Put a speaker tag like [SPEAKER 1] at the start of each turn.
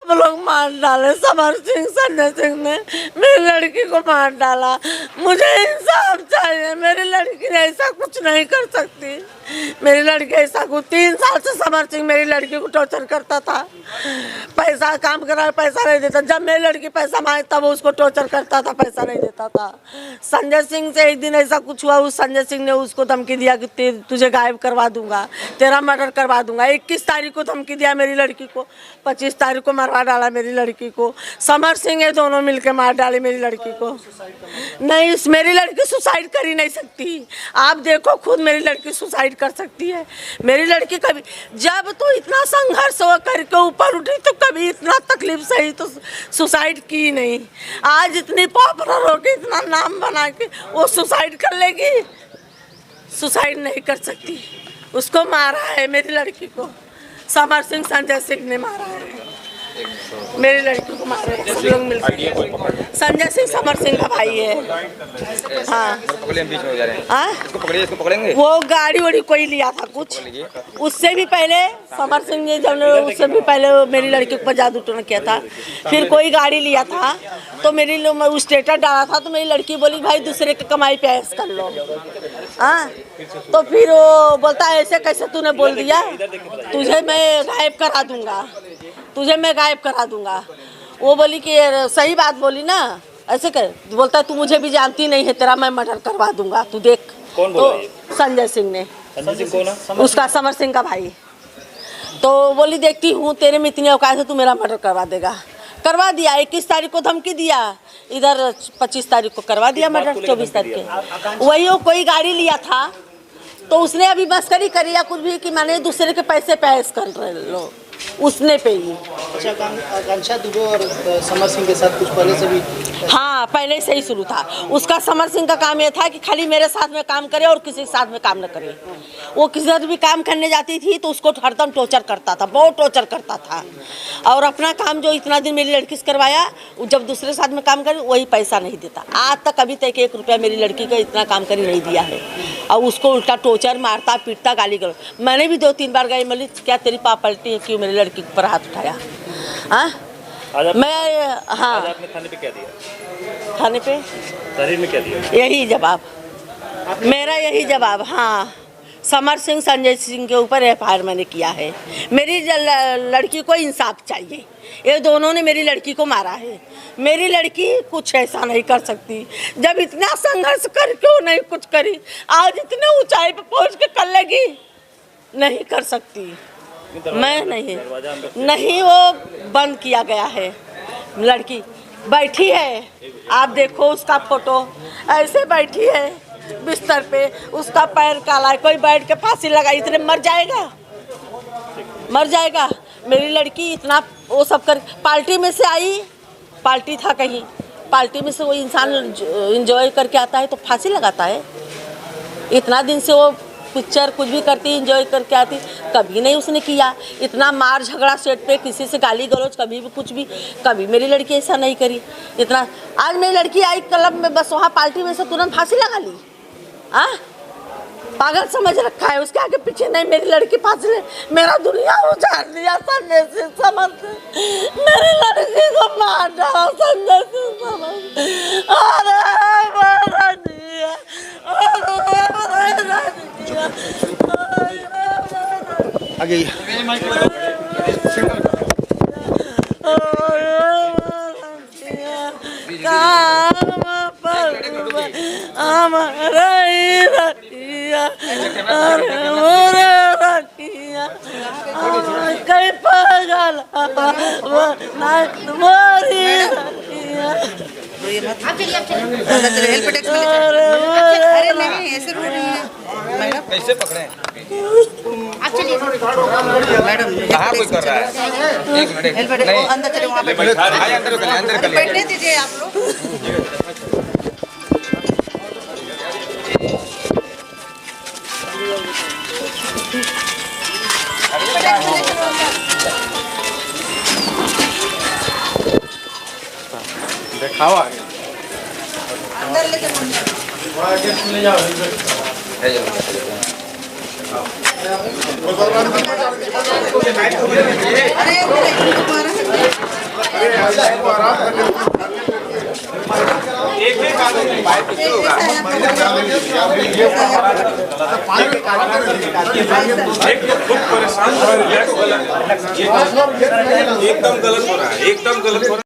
[SPEAKER 1] वो लोग मार डाले। समर सिंह, संजय सिंह ने मेरी लड़की को मार डाला। मुझे इंसाफ चाहिए। मेरी लड़की ऐसा कुछ नहीं कर सकती। मेरी लड़की ऐसा कुछ 3 साल से समर सिंह मेरी लड़की को टॉर्चर करता था। पैसा काम करा, पैसा नहीं देता। जब मेरी लड़की पैसा मांगी तब उसको टॉर्चर करता था, पैसा नहीं देता था। संजय सिंह से एक दिन ऐसा कुछ हुआ, उस संजय सिंह ने उसको धमकी दिया कि तुझे गायब करवा दूंगा, तेरा मर्डर करवा दूंगा। 21 तारीख को धमकी दिया मेरी लड़की को, 25 तारीख को मरवा डाला मेरी लड़की को। समर सिंह ये दोनों मिलकर मार डाले मेरी लड़की को। नहीं, मेरी लड़की सुसाइड कर ही नहीं सकती। आप देखो खुद, मेरी लड़की सुसाइड कर सकती है। मेरी लड़की कभी, जब तो इतना संघर्ष हो करके ऊपर उठी तो कभी इतना तकलीफ सही तो सुसाइड की नहीं। आज इतनी पॉपुलर हो के, इतना नाम बना के वो सुसाइड कर लेगी? सुसाइड नहीं कर सकती। उसको मारा है मेरी लड़की को, समर सिंह, संजय सिंह ने मारा है मेरी लड़की को। मारा है सब लोग मिलकर। संजय सिंह समर सिंह का भाई है। हाँ, वो गाड़ी वाड़ी कोई लिया था कुछ, उससे भी पहले समर सिंह ने, जब उससे भी पहले मेरी लड़की को जादू टोना किया था। फिर कोई गाड़ी लिया था तो मेरी स्टेटस डाला था तो मेरी लड़की बोली भाई दूसरे की कमाई पे ऐश कर लो। हाँ, तो फिर वो बोलता है ऐसे कैसे तूने बोल दिया, तुझे मैं गायब करा दूंगा, तुझे मैं गायब करा दूंगा। वो बोली कि सही बात बोली ना, ऐसे कर। बोलता है तू मुझे भी जानती नहीं है, तेरा मैं मर्डर करवा दूंगा, तू देख।
[SPEAKER 2] कौन
[SPEAKER 1] बोला? तो संजय सिंह ने।
[SPEAKER 2] संजय सिंह कौन है?
[SPEAKER 1] उसका समर सिंह का भाई। तो बोली देखती हूँ तेरे में इतनी औकात है, तू मेरा मर्डर करवा देगा। करवा दिया। 21 तारीख को धमकी दिया, इधर 25 तारीख को करवा दिया मर्डर। 24 तारीख के वही वो कोई गाड़ी लिया था तो उसने अभी मस्करी करी या कुछ भी कि मैंने दूसरे के पैसे पे ऐश कर रहे लो, उसने पे ही।
[SPEAKER 3] अच्छा, आकांक्षा दुबे और समर सिंह के साथ कुछ पहले से भी?
[SPEAKER 1] हाँ, पहले से ही शुरू था। उसका समर सिंह का काम ये था कि खाली मेरे साथ में काम करे और किसी के साथ में काम न करे। वो किसी भी काम करने जाती थी तो उसको हरदम टॉर्चर करता था, बहुत टॉर्चर करता था। और अपना काम जो इतना दिन मेरी लड़की से करवाया, जब दूसरे साथ में काम करे वही पैसा नहीं देता। आज तक अभी तक 1 रुपया मेरी लड़की का इतना काम कर नहीं दिया है। और उसको उल्टा टॉर्चर, मारता पीटता, गाली गलौज। मैंने भी 2-3 बार गई, बोली क्या तेरी पाप पलटी है, क्यों मेरी लड़की पर हाथ उठाया? हाँ, मैं, हाँ,
[SPEAKER 2] आज आपने थाने पे क्या दिया?
[SPEAKER 1] थाने पे
[SPEAKER 2] तहरीर में क्या दिया?
[SPEAKER 1] यही जवाब मेरा, यही जवाब। हाँ, समर सिंह, संजय सिंह के ऊपर FIR मैंने किया है। मेरी लड़की को इंसाफ चाहिए। ये दोनों ने मेरी लड़की को मारा है। मेरी लड़की कुछ ऐसा नहीं कर सकती। जब इतना संघर्ष कर क्यों नहीं कुछ करी, आज इतने ऊंचाई पे पहुंच के कर लेगी? नहीं कर सकती। मैं नहीं, वो बंद किया गया है। लड़की बैठी है, आप देखो उसका फोटो, ऐसे बैठी है बिस्तर पे, उसका पैर काला है। कोई बैठ के फांसी लगाई, इतने मर जाएगा, मर जाएगा। मेरी लड़की इतना वो सब कर, पार्टी में से आई, पार्टी था कहीं, पार्टी में से वो इंसान इंजॉय करके आता है तो फांसी लगाता है। इतना दिन से वो पिक्चर कुछ भी करती, इंजॉय करके आती, कभी नहीं उसने किया। इतना मार झगड़ा सेट पे, किसी से गाली गलौज, कभी भी कुछ भी, कभी मेरी लड़की ऐसा नहीं करी। इतना आज मेरी लड़की आई क्लब में, बस वहाँ पार्टी में से तुरंत फांसी लगा ली। हाँ, पागल समझ रखा है, उसके आगे पीछे नहीं। मेरी लड़की फांसी ले, मेरा दुनिया उजाड़ दिया संजय सिंह समझ, मेरी लड़की को मार डाला संजय सिंह समझ।
[SPEAKER 3] आगे
[SPEAKER 1] कई पागल
[SPEAKER 4] अरे नहीं, ऐसे रो रही है मैडम।
[SPEAKER 2] कैसे पकड़े?
[SPEAKER 4] आप चलिए
[SPEAKER 2] मैडम, कहाँ कोई कर रहा है? 1 मिनट, नहीं
[SPEAKER 4] अंदर चले, वहाँ पे
[SPEAKER 2] अंदर कर ले।
[SPEAKER 4] बैठने दीजिए आप लोग।
[SPEAKER 2] दिखावा
[SPEAKER 4] अंदर लेके
[SPEAKER 3] ले जाओ।
[SPEAKER 4] अरे
[SPEAKER 2] एक एक आदमी बाइक पे होगा एक तो खुद परेशान और रिलैक्स वाला एकदम गलत हो रहा है, एकदम गलत हो रहा है।